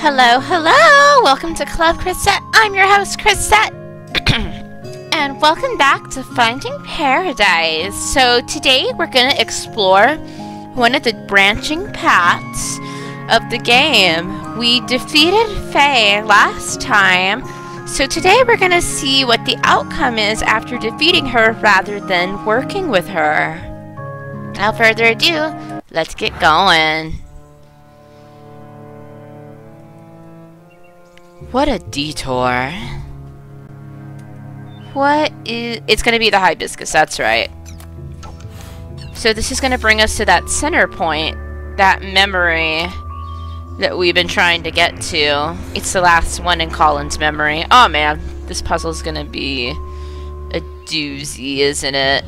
Hello, hello! Welcome to ClubChrisette. I'm your host, Chrisette. And welcome back to Finding Paradise. So today we're going to explore one of the branching paths of the game. We defeated Faye last time, so today we're going to see what the outcome is after defeating her rather than working with her. Without further ado, let's get going. What a detour. What is... It's going to be the hibiscus, that's right. So this is going to bring us to that center point, that memory that we've been trying to get to. It's the last one in Colin's memory. Oh man, this puzzle is going to be a doozy, isn't it?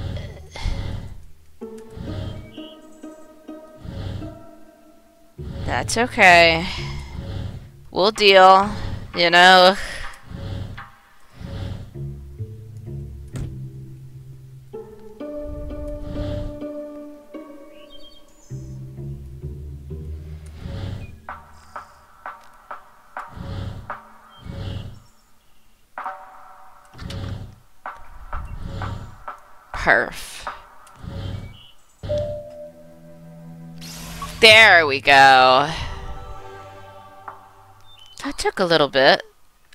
That's okay. We'll deal. You know. Perf. There we go. That took a little bit.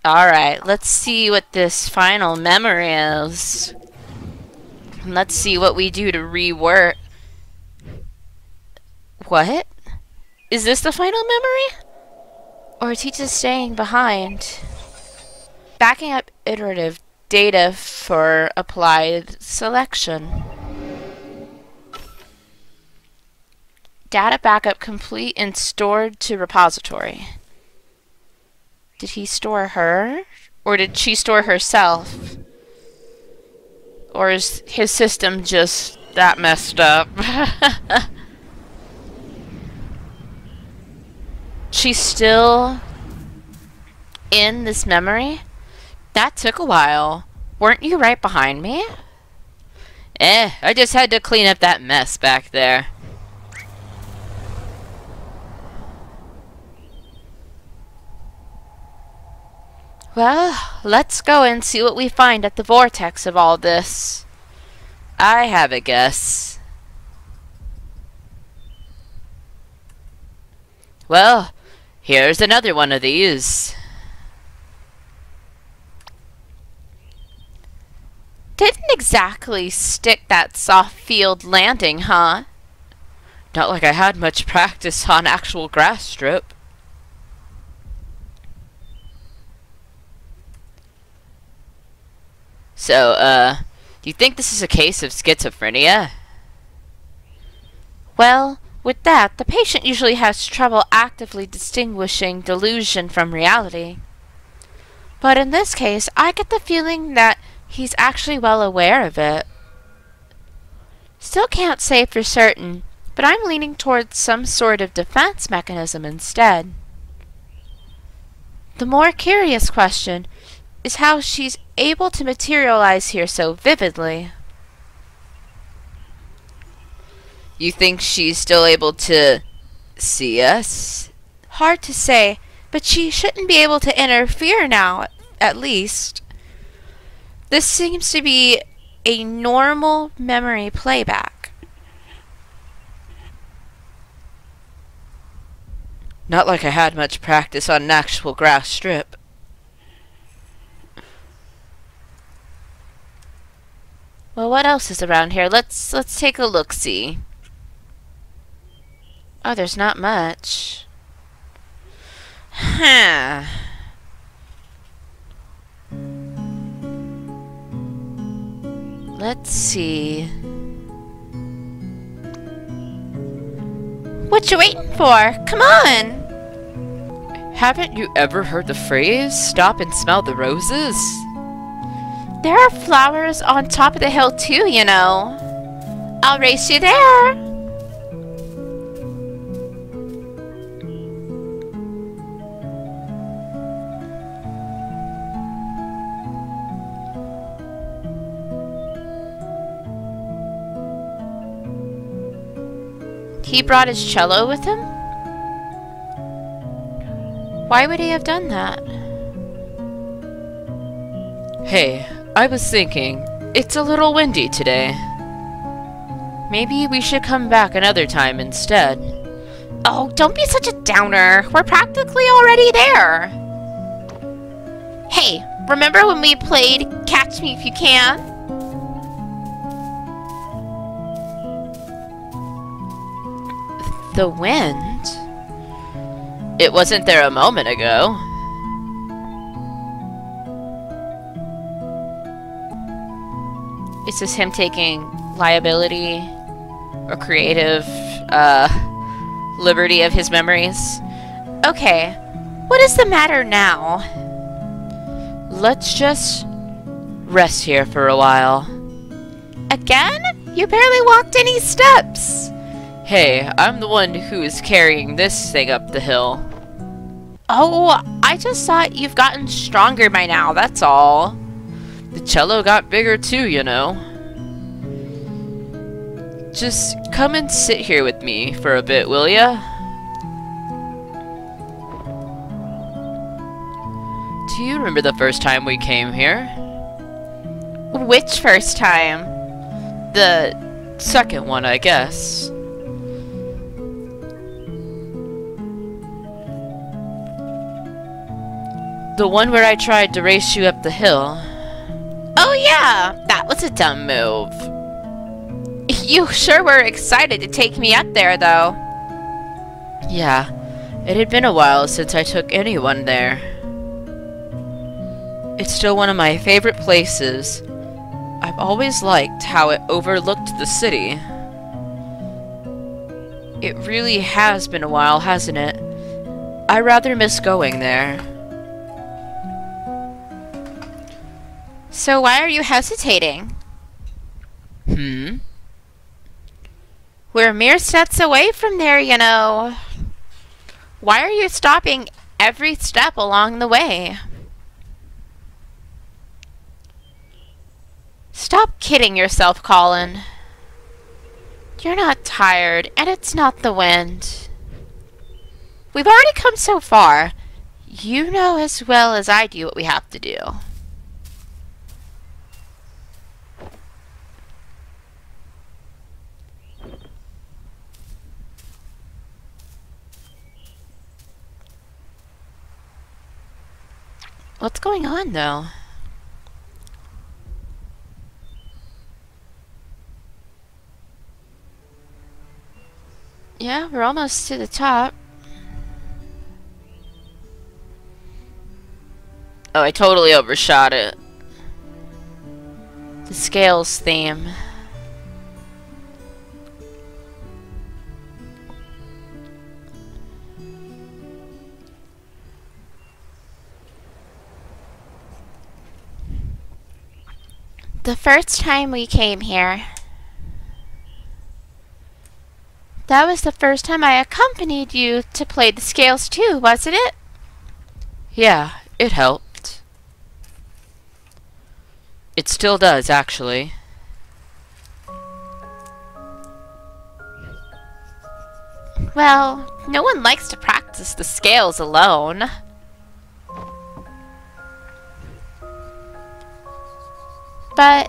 Alright, let's see what this final memory is. Let's see what we do to rework. What? Is this the final memory? Or is he just staying behind? Backing up iterative data for applied selection. Data backup complete and stored to repository. Did he store her? Or did she store herself? Or is his system just that messed up? She's still in this memory? That took a while. Weren't you right behind me? I just had to clean up that mess back there. Well, let's go and see what we find at the vortex of all this. I have a guess. Well, here's another one of these. Didn't exactly stick that soft field landing, huh? Not like I had much practice on actual grass strip. So, do you think this is a case of schizophrenia? Well, with that, the patient usually has trouble actively distinguishing delusion from reality. But in this case, I get the feeling that he's actually well aware of it. Still can't say for certain, but I'm leaning towards some sort of defense mechanism instead. The more curious question is how she's able to materialize here so vividly. You think she's still able to see us? Hard to say, but she shouldn't be able to interfere now, at least. This seems to be a normal memory playback. Not like I had much practice on an actual grass strip. Well, what else is around here? Let's take a look-see. Oh, there's not much. Huh. Let's see. What you waiting for? Come on! Haven't you ever heard the phrase, stop and smell the roses? There are flowers on top of the hill too, you know. I'll race you there. He brought his cello with him? Why would he have done that? Hey, I was thinking, it's a little windy today. Maybe we should come back another time instead. Oh, don't be such a downer. We're practically already there. Hey, remember when we played Catch Me If You Can? The wind? It wasn't there a moment ago. Is this him taking liability or creative liberty of his memories? Okay, what is the matter now? Let's just rest here for a while. Again? You barely walked any steps. Hey, I'm the one who is carrying this thing up the hill. Oh, I just thought you've gotten stronger by now, that's all. The cello got bigger too, you know. Just come and sit here with me for a bit, will ya? Do you remember the first time we came here? Which first time? The second one, I guess. The one where I tried to race you up the hill. Oh yeah, that was a dumb move. You sure were excited to take me up there, though. Yeah, it had been a while since I took anyone there. It's still one of my favorite places. I've always liked how it overlooked the city. It really has been a while, hasn't it? I rather miss going there. So why are you hesitating? We're mere steps away from there, you know. Why are you stopping every step along the way? Stop kidding yourself, Colin. You're not tired, and it's not the wind. We've already come so far. You know as well as I do what we have to do. What's going on, though? Yeah, we're almost to the top. Oh, I totally overshot it. The scales theme. The first time we came here, that was the first time I accompanied you to play the scales too, wasn't it? Yeah, it helped. It still does, actually. Well, no one likes to practice the scales alone. But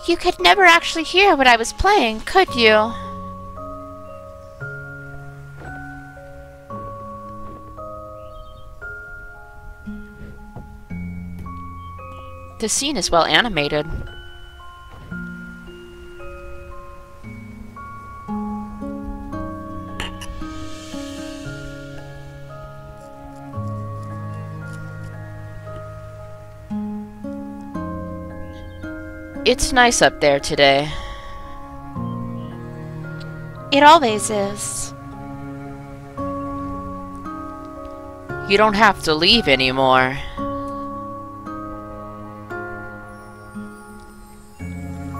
you could never actually hear what I was playing, could you? The scene is well animated. It's nice up there today. It always is. You don't have to leave anymore.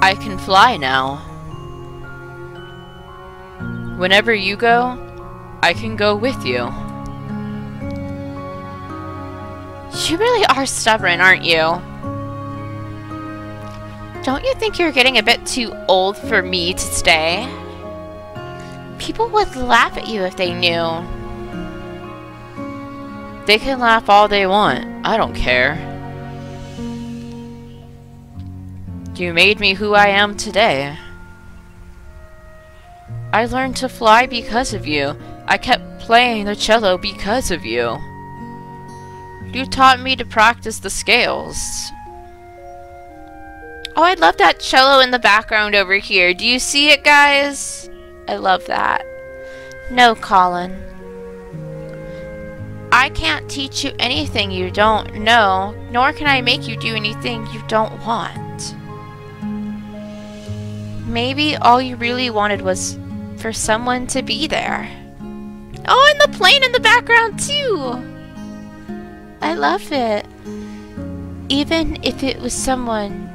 I can fly now. Whenever you go, I can go with you. You really are stubborn, aren't you? Don't you think you're getting a bit too old for me to stay? People would laugh at you if they knew. They can laugh all they want. I don't care. You made me who I am today. I learned to fly because of you. I kept playing the cello because of you. You taught me to practice the scales. Oh, I love that cello in the background over here. Do you see it, guys? I love that. No, Colin. I can't teach you anything you don't know, nor can I make you do anything you don't want. Maybe all you really wanted was for someone to be there. Oh, and the plane in the background too! I love it. Even if it was someone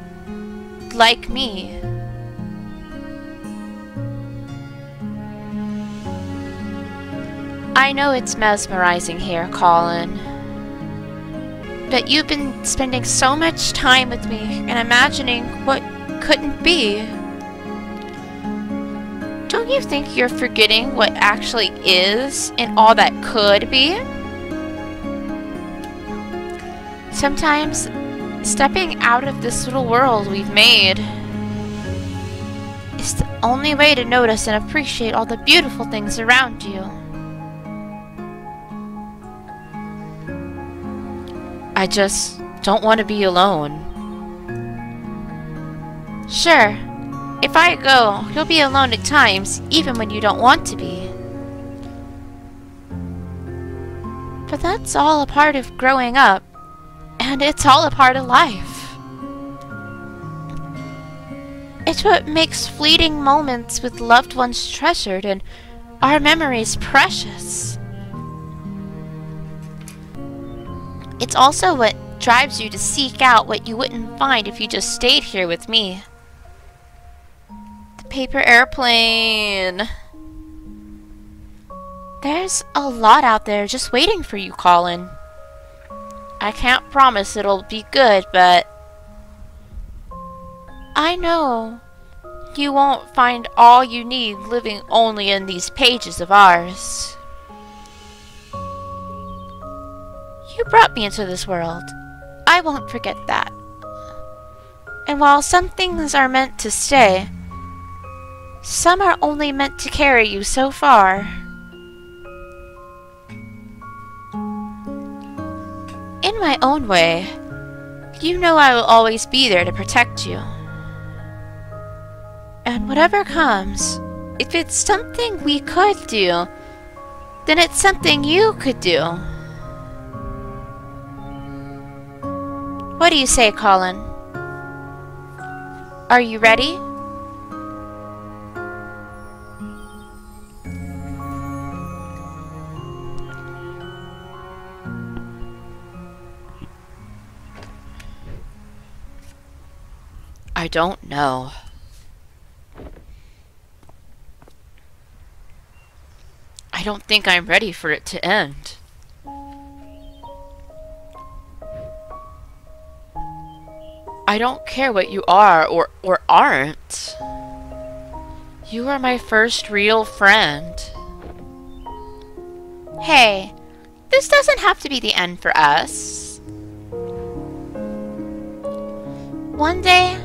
like me. I know it's mesmerizing here, Colin. But you've been spending so much time with me and imagining what couldn't be. Don't you think you're forgetting what actually is and all that could be? Sometimes, stepping out of this little world we've made is the only way to notice and appreciate all the beautiful things around you. I just don't want to be alone. Sure. If I go, you'll be alone at times, even when you don't want to be. But that's all a part of growing up, and it's all a part of life. It's what makes fleeting moments with loved ones treasured and our memories precious. It's also what drives you to seek out what you wouldn't find if you just stayed here with me. Paper airplane. There's a lot out there just waiting for you, Colin. I can't promise it'll be good, but I know you won't find all you need living only in these pages of ours. You brought me into this world. I won't forget that. And while some things are meant to stay, some are only meant to carry you so far. In my own way, you know I will always be there to protect you. And whatever comes, if it's something we could do, then it's something you could do. What do you say, Colin? Are you ready? I don't know. I don't think I'm ready for it to end. I don't care what you are or aren't. You are my first real friend. Hey, this doesn't have to be the end for us. One day,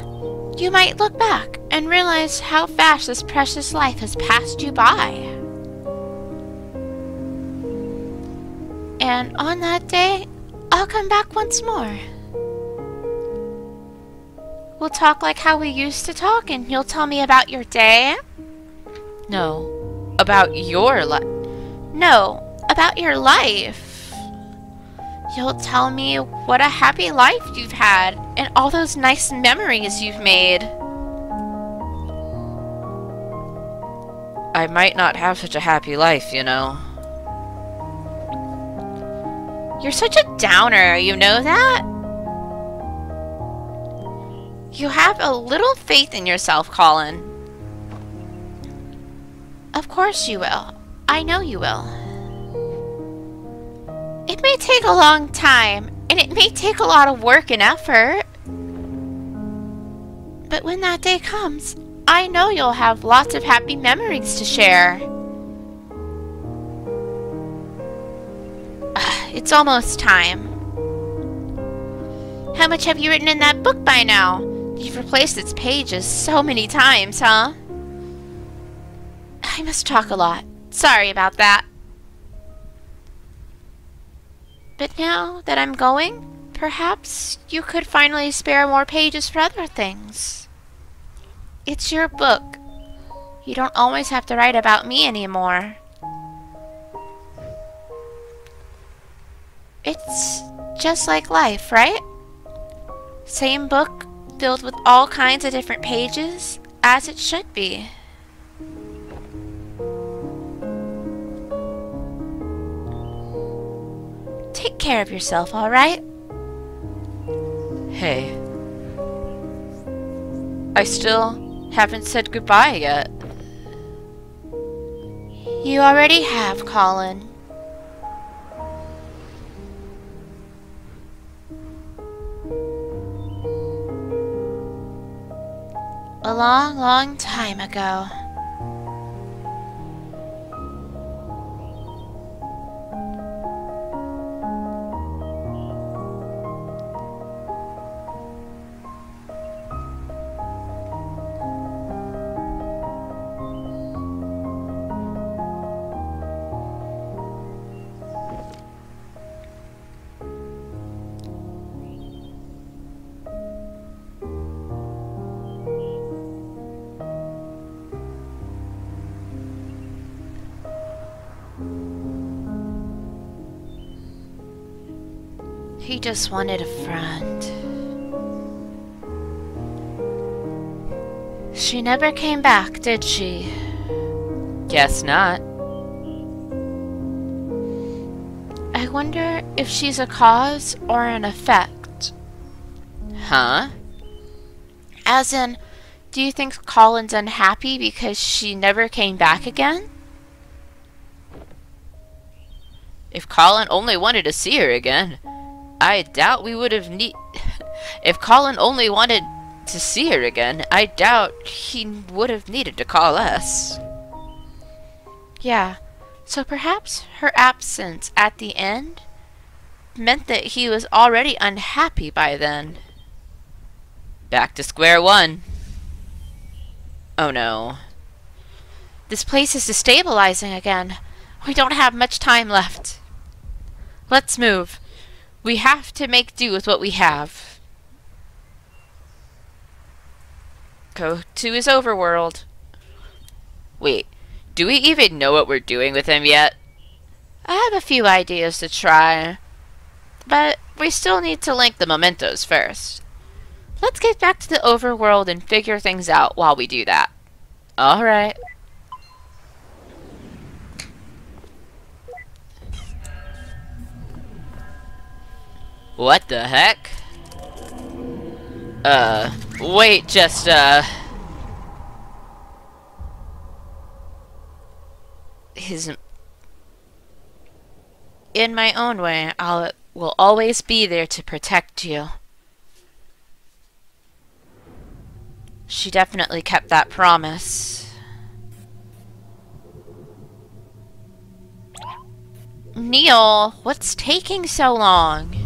you might look back and realize how fast this precious life has passed you by. And on that day, I'll come back once more. We'll talk like how we used to talk, and you'll tell me about your day. No, about your life. No, about your life. You'll tell me what a happy life you've had, and all those nice memories you've made. I might not have such a happy life, you know. You're such a downer, you know that? You have a little faith in yourself, Colin. Of course you will. I know you will. It may take a long time, and it may take a lot of work and effort. But when that day comes, I know you'll have lots of happy memories to share. It's almost time. How much have you written in that book by now? You've replaced its pages so many times, huh? I must talk a lot. Sorry about that. But now that I'm going, perhaps you could finally spare more pages for other things. It's your book. You don't always have to write about me anymore. It's just like life, right? Same book, filled with all kinds of different pages, as it should be. Take care of yourself, alright? Hey. I still haven't said goodbye yet. You already have, Colin. A long, long time ago. He just wanted a friend. She never came back, did she? Guess not. I wonder if she's a cause or an effect. Huh? As in, do you think Colin's unhappy because she never came back again? If Colin only wanted to see her again, I doubt we would have If Colin only wanted to see her again, I doubt he would have needed to call us. Yeah, so perhaps her absence at the end meant that he was already unhappy by then. Back to square one. Oh no. This place is destabilizing again. We don't have much time left. Let's move. We have to make do with what we have. Go to his overworld. Wait, do we even know what we're doing with him yet? I have a few ideas to try, but we still need to link the Mementos first. Let's get back to the overworld and figure things out while we do that. Alright. What the heck? Wait, just, In my own way, I will always be there to protect you. She definitely kept that promise. Neil, what's taking so long?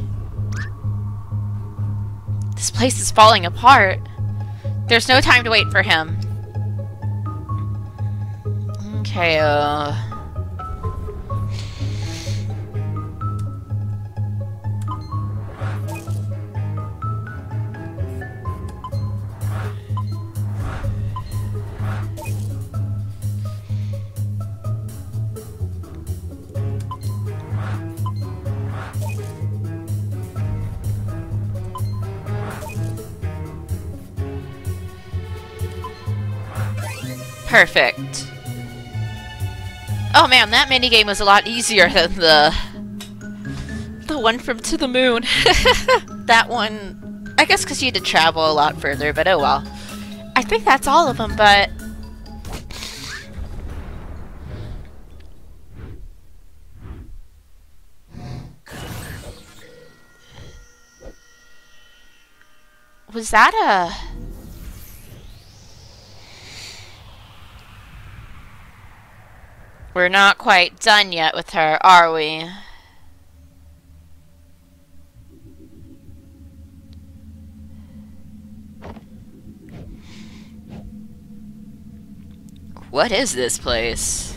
This place is falling apart. There's no time to wait for him. okay, Perfect. Oh man, that minigame was a lot easier than the one from To the Moon. That one, I guess because you had to travel a lot further, but oh well. I think that's all of them, but... Was that a... We're not quite done yet with her, are we? What is this place?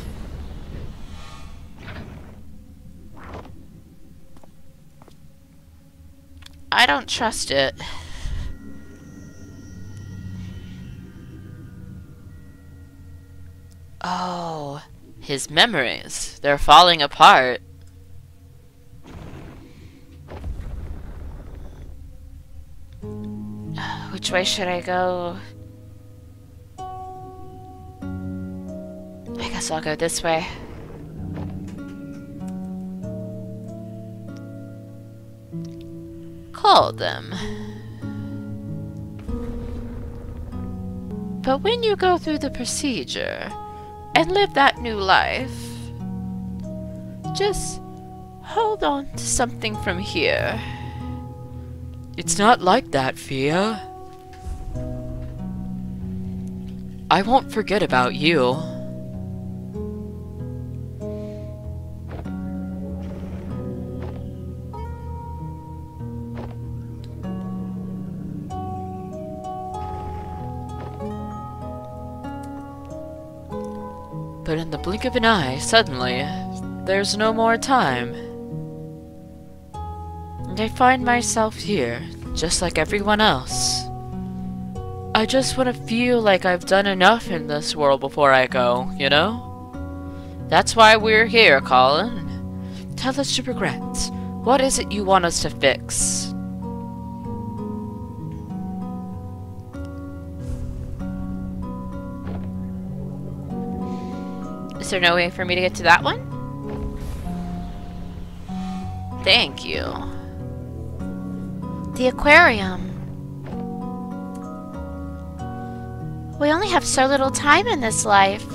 I don't trust it. Oh, his memories. They're falling apart. Which way should I go? I guess I'll go this way. Call them. But when you go through the procedure and live that new life, just hold on to something from here. It's not like that, Fia. I won't forget about you. But in the blink of an eye, suddenly, there's no more time. And I find myself here, just like everyone else. I just want to feel like I've done enough in this world before I go, you know? That's why we're here, Colin. Tell us your regrets. What is it you want us to fix? Is there no way for me to get to that one? Thank you. The aquarium. We only have so little time in this life,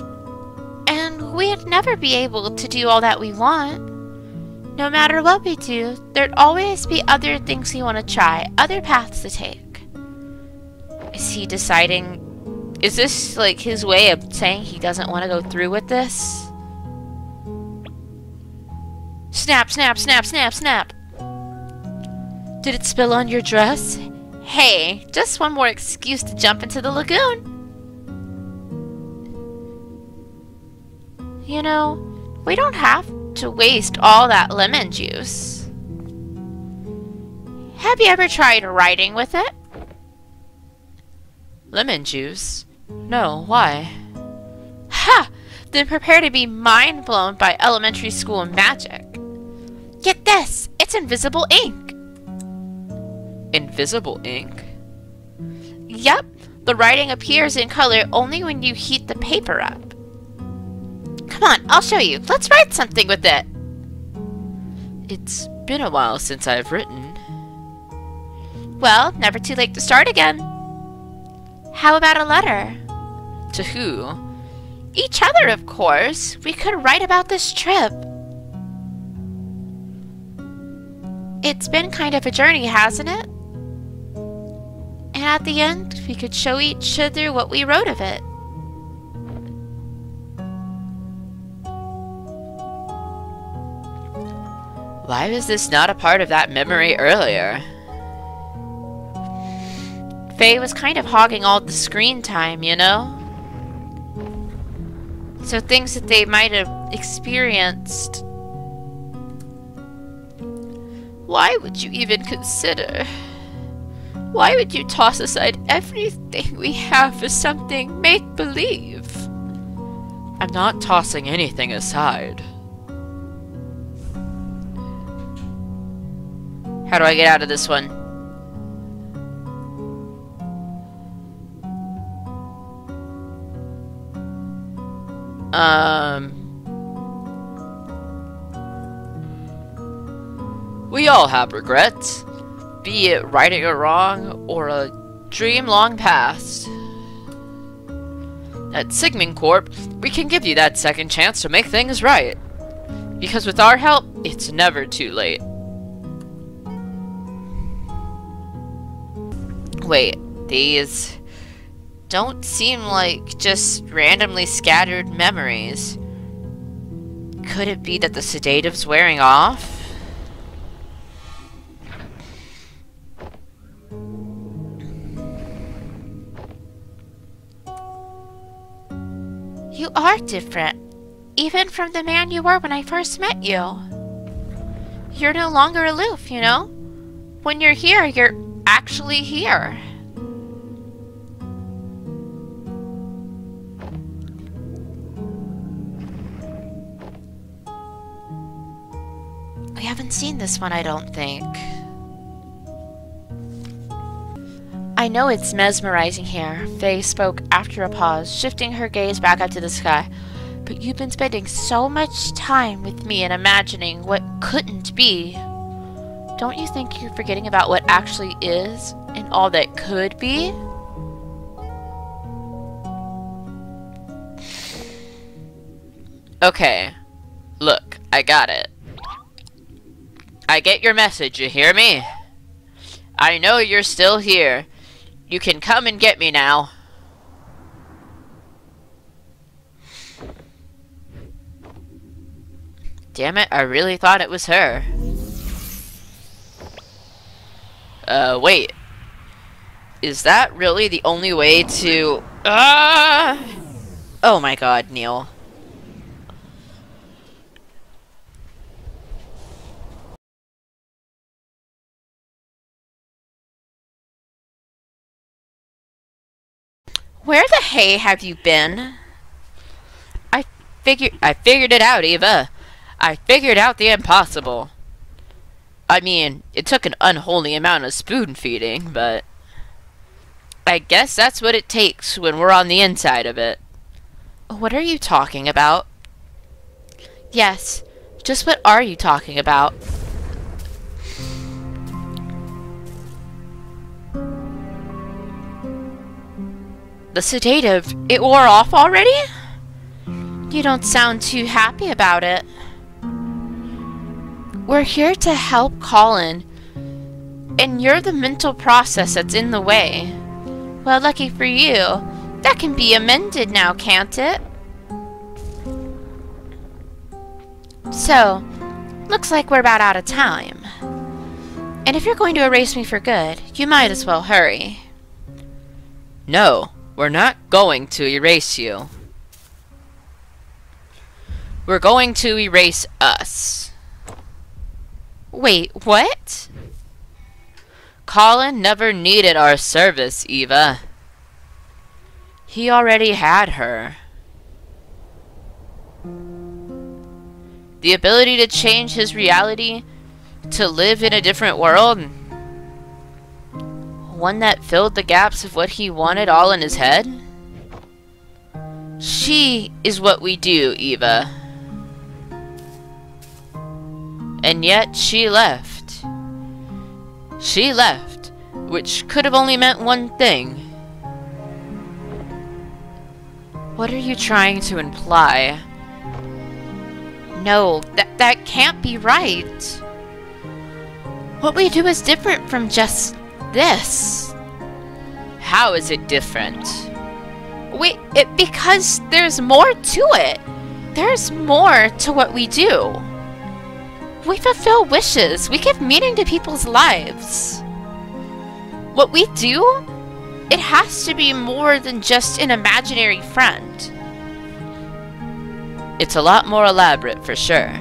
and we'd never be able to do all that we want. No matter what we do, there'd always be other things we want to try, other paths to take. Is he deciding... Is this like his way of saying he doesn't want to go through with this? Snap, snap, snap, snap, snap. Did it spill on your dress? Hey, just one more excuse to jump into the lagoon. You know, we don't have to waste all that lemon juice. Have you ever tried writing with it? Lemon juice? No, why? Ha! Then prepare to be mind blown by elementary school magic. Get this! It's invisible ink! Invisible ink? Yep, the writing appears in color only when you heat the paper up. Come on, I'll show you. Let's write something with it. It's been a while since I've written. Well, never too late to start again. How about a letter? To who? Each other, of course. We could write about this trip. It's been kind of a journey, hasn't it? And at the end, we could show each other what we wrote of it. Why was this not a part of that memory earlier? Faye was kind of hogging all the screen time, you know? So things that they might have experienced. Why would you even consider? Why would you toss aside everything we have for something make-believe? I'm not tossing anything aside. How do I get out of this one? We all have regrets, be it righting a wrong or a dream long past. At Sigmund Corp, we can give you that second chance to make things right. Because with our help, it's never too late. Wait, these don't seem like just randomly scattered memories. Could it be that the sedative's wearing off? You are different, even from the man you were when I first met you. You're no longer aloof, you know? When you're here, you're actually here. We haven't seen this one, I don't think. I know it's mesmerizing here, Faye spoke after a pause, shifting her gaze back up to the sky. But you've been spending so much time with me and imagining what couldn't be. Don't you think you're forgetting about what actually is and all that could be? Okay. Look, I got it. I get your message, you hear me? I know you're still here. You can come and get me now. Damn it, I really thought it was her. Wait. Is that really the only way to... Oh my god, Neil. Where the hay have you been? I figured it out, Eva. I figured out the impossible. I mean, it took an unholy amount of spoon feeding, but I guess that's what it takes when we're on the inside of it. What are you talking about? Yes, just what are you talking about? The sedative, it wore off already? You don't sound too happy about it. We're here to help Colin, and you're the mental process that's in the way. Well, lucky for you, that can be amended now, can't it? So, looks like we're about out of time. And if you're going to erase me for good, you might as well hurry. No, we're not going to erase you. We're going to erase us. Wait, what? Colin never needed our service, Eva. He already had her. The ability to change his reality, to live in a different world, one that filled the gaps of what he wanted all in his head. She is what we do, Eva. And yet she left. She left, which could have only meant one thing. What are you trying to imply? No, that can't be right. What we do is different from just this. How is it different? Because there's more to it. There's more to what we do. We fulfill wishes. We give meaning to people's lives. What we do, it has to be more than just an imaginary friend. It's a lot more elaborate, for sure.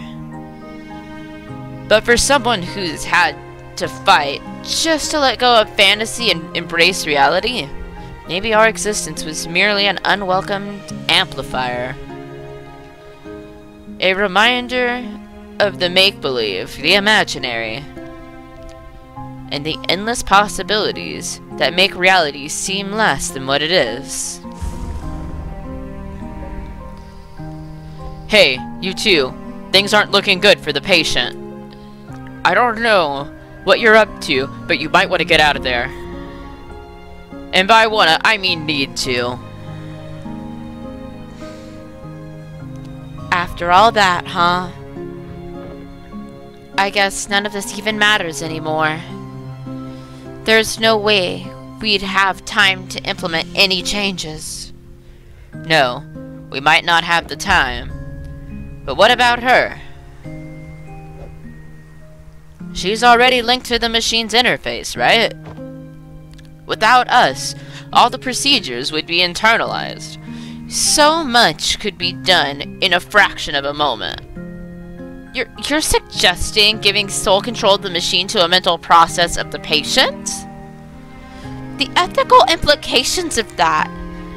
But for someone who's had to fight just to let go of fantasy and embrace reality, maybe our existence was merely an unwelcomed amplifier. A reminder of the make-believe, the imaginary, and the endless possibilities that make reality seem less than what it is. Hey, you two. Things aren't looking good for the patient. I don't know what you're up to, but you might want to get out of there. And by wanna, I mean need to. After all that, huh? I guess none of this even matters anymore. There's no way we'd have time to implement any changes. No, we might not have the time. But what about her? She's already linked to the machine's interface, right? Without us, all the procedures would be internalized. So much could be done in a fraction of a moment. You're suggesting giving sole control of the machine to a mental process of the patient? The ethical implications of that.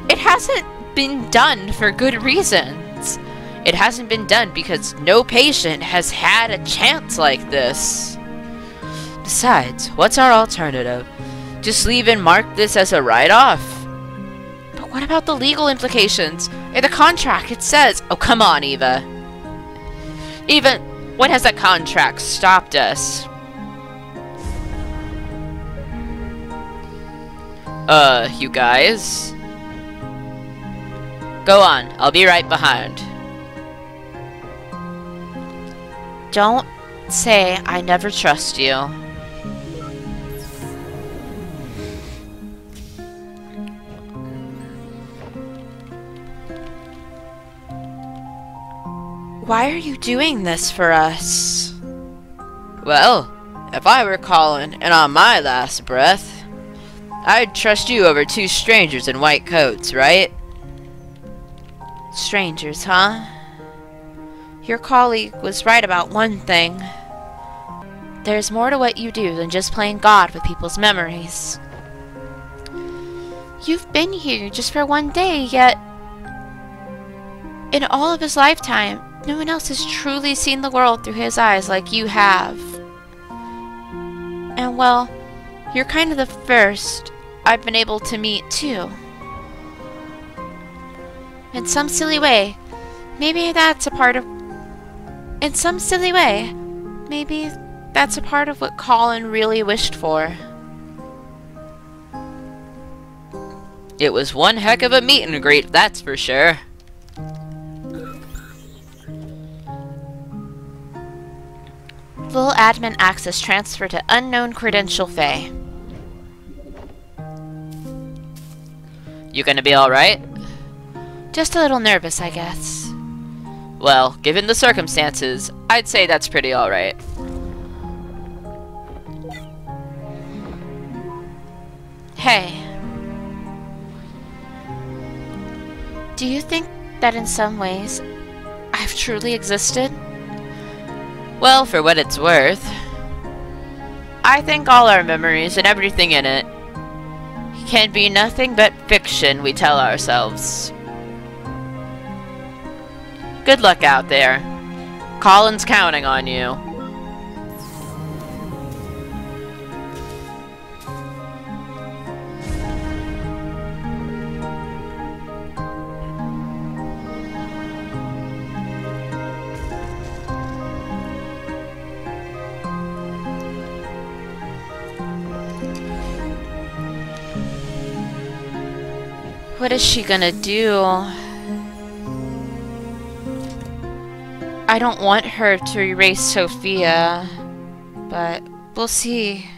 It hasn't been done for good reasons. It hasn't been done because no patient has had a chance like this. Besides, what's our alternative? Just leave and mark this as a write-off? But what about the legal implications? In the contract it says... Oh, come on, Eva. Even when has that contract stopped us? You guys? Go on, I'll be right behind. Don't say I never trust you. Why are you doing this for us? Well, if I were Colin and on my last breath, I'd trust you over two strangers in white coats, right? Strangers, huh? Your colleague was right about one thing. There's more to what you do than just playing God with people's memories. You've been here just for one day, yet in all of his lifetime, no one else has truly seen the world through his eyes like you have. And well, you're kind of the first I've been able to meet too. In some silly way, maybe that's a part of... In some silly way, maybe that's a part of what Colin really wished for. It was one heck of a meet and greet, that's for sure. Full admin access transfer to unknown credential Faye. You gonna be alright? Just a little nervous, I guess. Well, given the circumstances, I'd say that's pretty alright. Hey. Do you think that in some ways, I've truly existed? Well, for what it's worth, I think all our memories and everything in it can be nothing but fiction we tell ourselves. Good luck out there. Colin's counting on you. What is she gonna do? I don't want her to erase Sophia, but we'll see.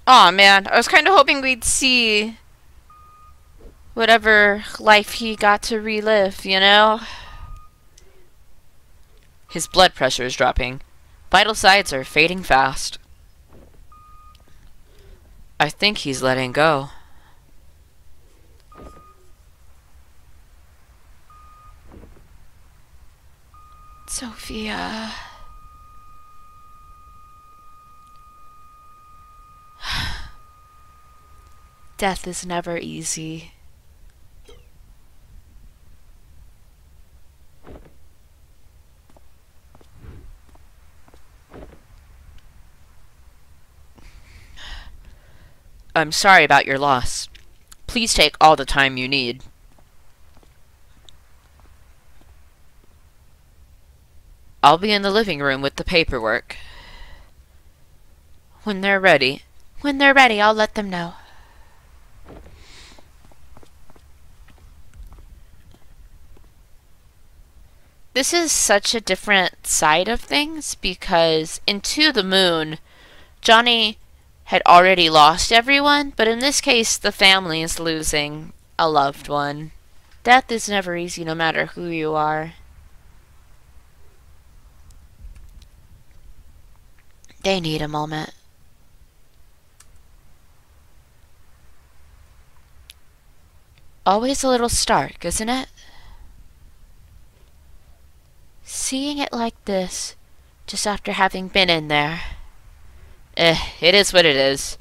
Aw, man, I was kind of hoping we'd see whatever life he got to relive, you know? His blood pressure is dropping. Vital signs are fading fast. I think he's letting go. Sophia. Death is never easy. I'm sorry about your loss. Please take all the time you need. I'll be in the living room with the paperwork. When they're ready, I'll let them know. This is such a different side of things because in To the Moon, Johnny had already lost everyone, but in this case, the family is losing a loved one. Death is never easy, no matter who you are. They need a moment. Always a little stark, isn't it? Seeing it like this, just after having been in there. It is what it is.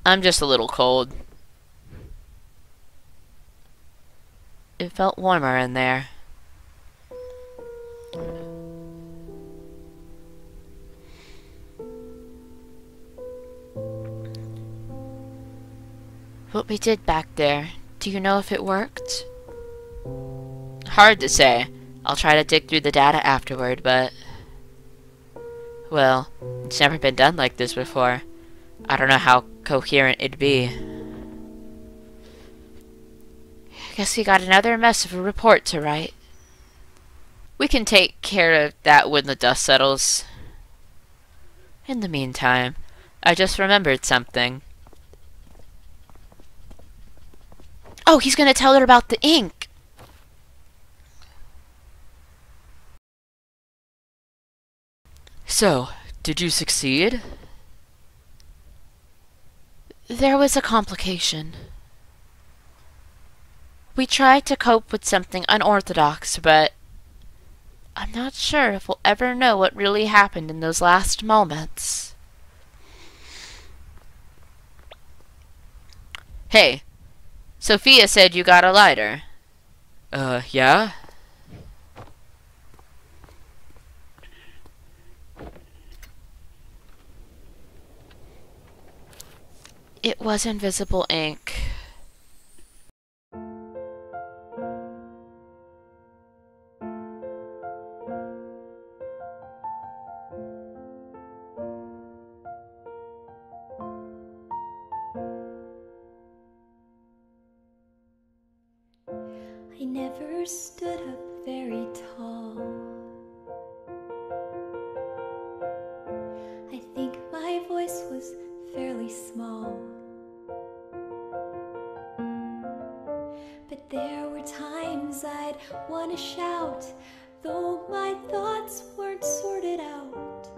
I'm just a little cold. It felt warmer in there. What we did back there, do you know if it worked? Hard to say. I'll try to dig through the data afterward, but... well, it's never been done like this before. I don't know how coherent it'd be. Guess we got another mess of a report to write. We can take care of that when the dust settles. In the meantime, I just remembered something. Oh, he's gonna tell her about the ink. So, did you succeed? There was a complication. We tried to cope with something unorthodox, but I'm not sure if we'll ever know what really happened in those last moments. Hey, Sophia said you got a lighter. Yeah? It was invisible ink. I never stood up very tall. I think my voice was fairly small. But there were times I'd want to shout, though my thoughts weren't sorted out.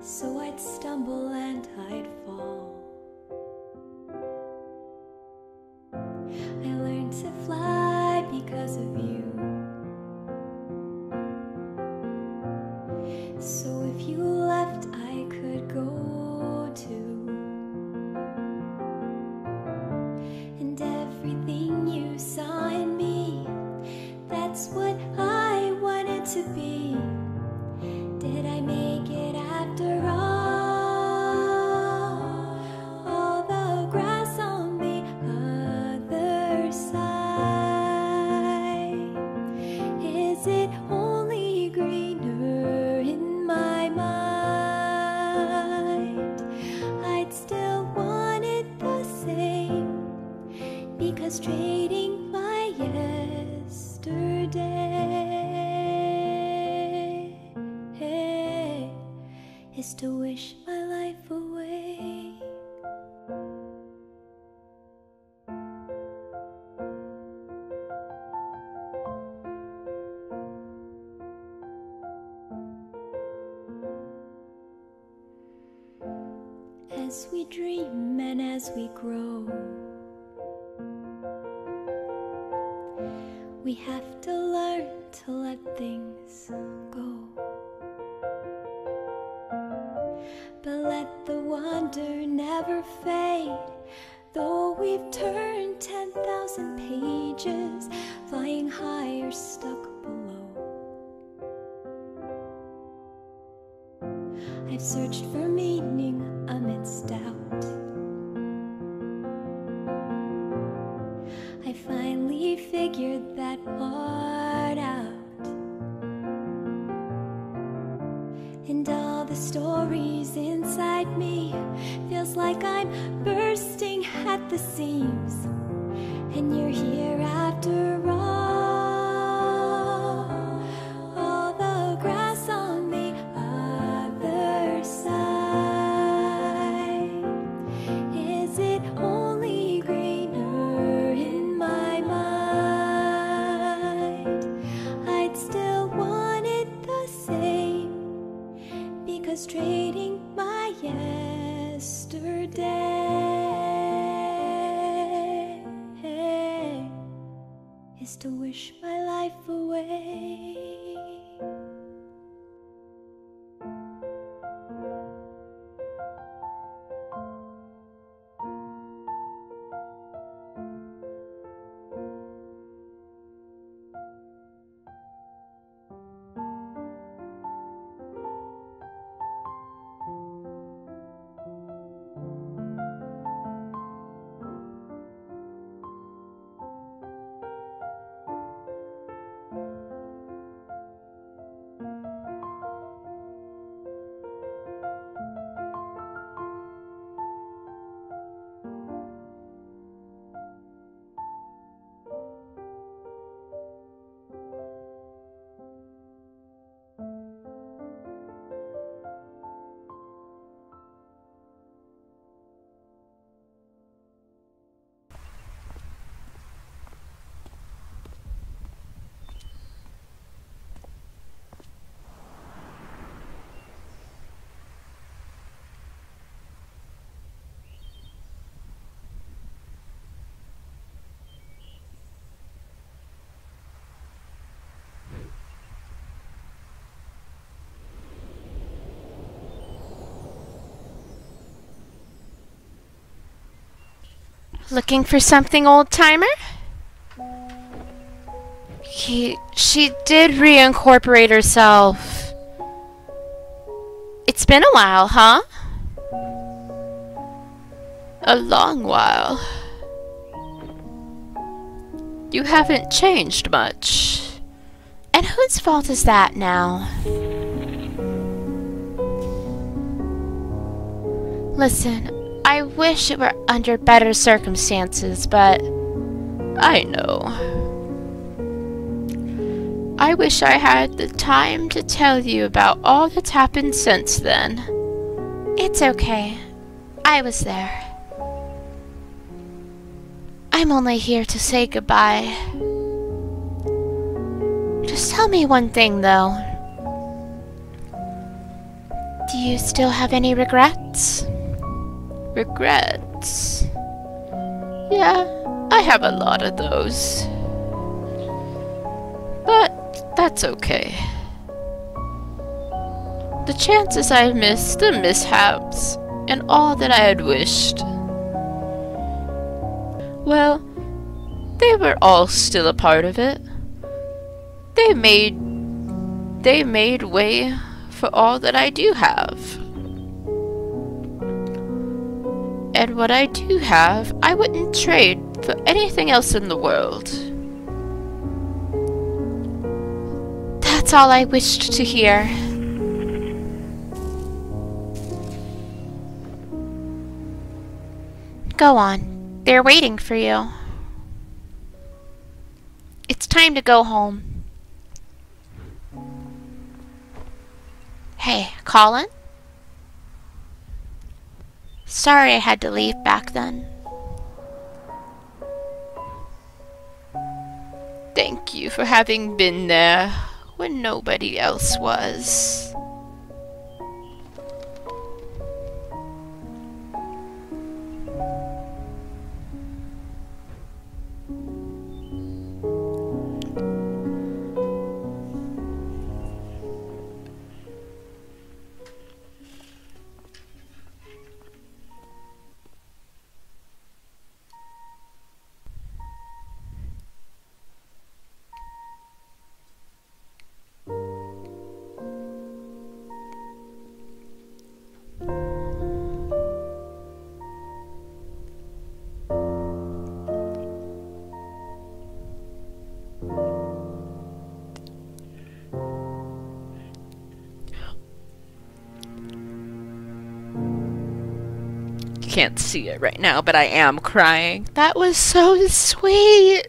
So I'd stumble and I'd fall. I learned to fly because of you. So if you left, I could go too. And everything you saw in me, that's what I wanted to be. Did I make it after all? All the grass on the other side, is it only greener in my mind? I'd still want it the same, because trading my yesterday is to wish my life away. As we dream and as we grow, we have to learn to let things go. But let the wonder never fade, though we've turned 10,000 pages, flying high or stuck below. I've searched for meaning amidst doubt. I finally figured that part out. And all the stories inside me, feels like I'm bursting at the seams. And you're here after all. All the grass on the other side, is it only greener in my mind? I'd still want it the same, because trading my is to wish my life away. Looking for something, old-timer? She did reincorporate herself. It's been a while, huh? A long while. You haven't changed much. And whose fault is that now? Listen, I wish it were under better circumstances, but I know. I wish I had the time to tell you about all that's happened since then. It's okay. I was there. I'm only here to say goodbye. Just tell me one thing, though. Do you still have any regrets? Regrets? Yeah, I have a lot of those. But that's okay. The chances I missed, the mishaps, and all that I had wished, well, they were all still a part of it. They made way for all that I do have. And what I do have, I wouldn't trade for anything else in the world. That's all I wished to hear. Go on. They're waiting for you. It's time to go home. Hey, Colin? Sorry I had to leave back then. Thank you for having been there when nobody else was. Can't see it right now, but I am crying. That was so sweet.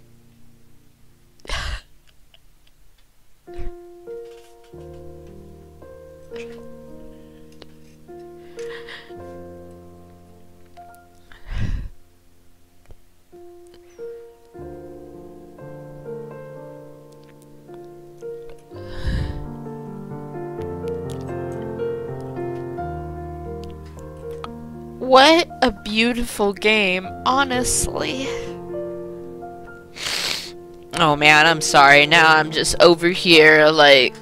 What a beautiful game, honestly. Oh man, I'm sorry. Now I'm just over here, like,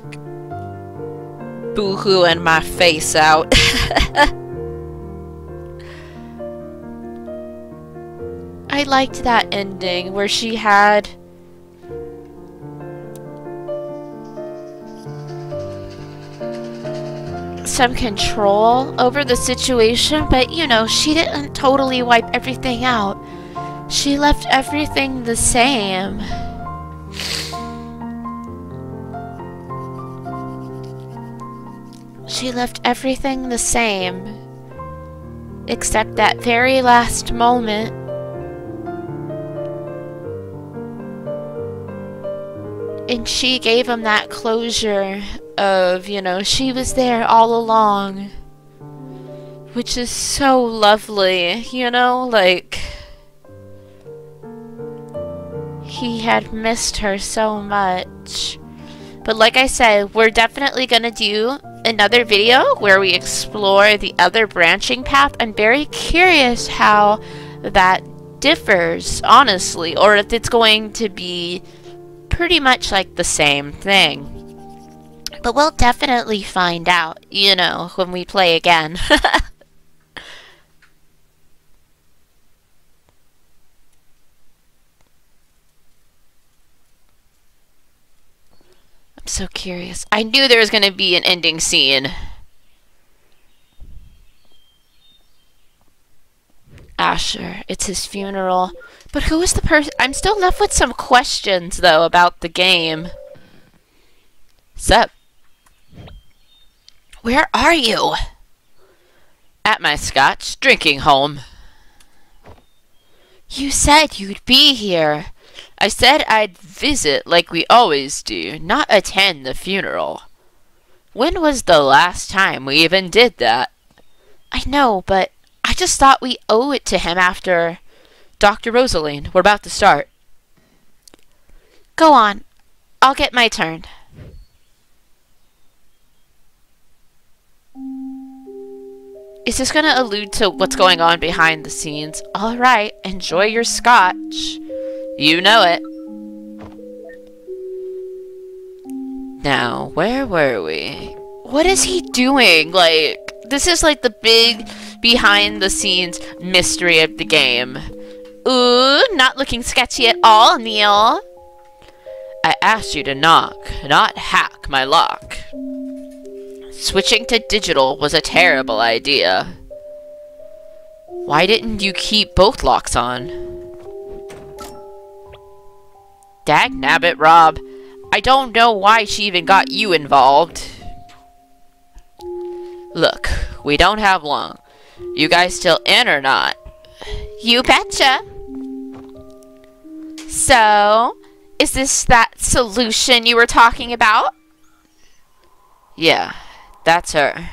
boo-hooing my face out. I liked that ending where she had some control over the situation, but you know, she didn't totally wipe everything out. She left everything the same. She left everything the same, except that very last moment. And she gave him that closure of, you know, she was there all along. Which is so lovely, you know, like, he had missed her so much. But like I said, we're definitely gonna do another video where we explore the other branching path. I'm very curious how that differs, honestly, or if it's going to be pretty much like the same thing. But we'll definitely find out, you know, when we play again. I'm so curious. I knew there was going to be an ending scene. Asher, it's his funeral. But who is the person? I'm still left with some questions, though, about the game. Sup? Where are you? At my Scotch drinking home. You said you'd be here. I said I'd visit like we always do, not attend the funeral. When was the last time we even did that? I know, but I just thought we owe it to him after... Dr. Rosaline, we're about to start. Go on. I'll get my turn. Is this going to allude to what's going on behind the scenes? Alright, enjoy your scotch. You know it. Now, where were we? What is he doing? Like, this is like the big behind-the-scenes mystery of the game. Ooh, not looking sketchy at all, Neil. I asked you to knock, not hack my lock. Switching to digital was a terrible idea. Why didn't you keep both locks on? Dagnabbit, Rob. I don't know why she even got you involved. Look, we don't have long. You guys still in or not? You betcha. So, is this that solution you were talking about? Yeah, that's her.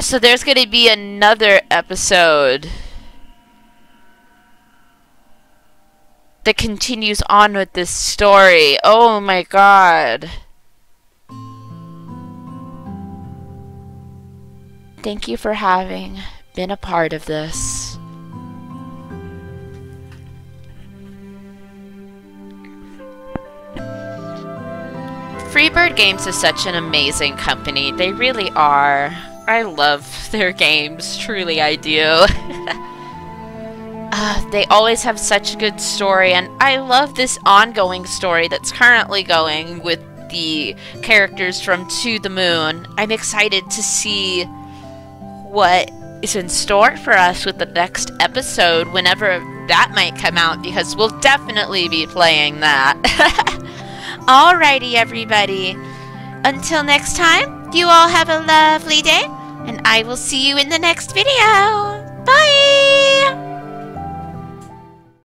So there's gonna be another episode that continues on with this story. Oh my god. Thank you for having been a part of this. Freebird Games is such an amazing company. They really are. I love their games. Truly, I do. They always have such a good story, and I love this ongoing story that's currently going with the characters from To the Moon. I'm excited to see what is in store for us with the next episode, whenever that might come out, because we'll definitely be playing that. Alrighty, everybody. Until next time, you all have a lovely day, and I will see you in the next video. Bye!